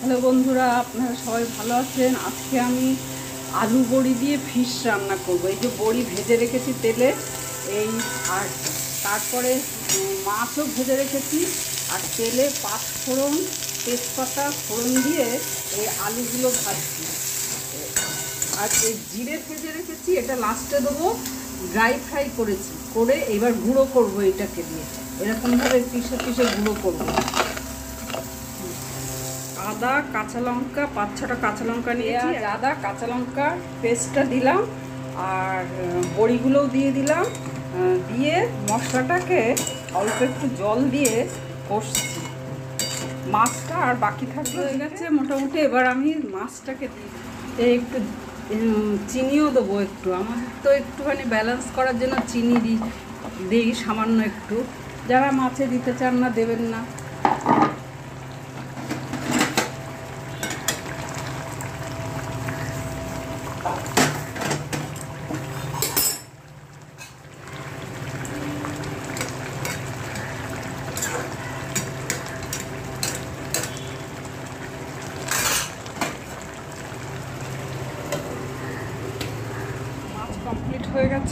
Hello বন্ধুরা, আপনারা সবাই ভালো আছেন। আজকে আমি আলু বড়ি দিয়ে ফিশ রান্না করব। এই যে বড়ি ভেজে রেখেছি তেলে, এই আর তারপরে মাছও ভেজে রেখেছি, আর তেলে পাঁচফোড়ন, তেজপাতা ফোড়ন দিয়ে এই আলুগুলো ভাজছি। আর এই জিরে ভেজে রেখেছি, এটা লাস্টে দেবো। ড্রাই ফ্রাই করেছি, করে এবার গুঁড়ো করব, এটাকে দিয়ে এরকমভাবে পিষে পিষে গুঁড়ো করবো। আদা, কাঁচা লঙ্কা, 5-6টা কাঁচা লঙ্কা নিয়েছি। আদা কাঁচা লঙ্কা পেস্টটা দিলাম, আর বড়িগুলোও দিয়ে দিলাম। দিয়ে মশলাটাকে অল্প একটু জল দিয়ে কষছি। মাছটা আর বাকি থাকলে হয়ে গেছে মোটামুটি। এবার আমি মাছটাকে দিই, একটু চিনিও দেবো একটু। আমার তো একটুখানি ব্যালেন্স করার জন্য চিনি দিই সামান্য একটু। যারা মাছে দিতে চান না, দেবেন না। মাছ কমপ্লিট হয়ে গেছে।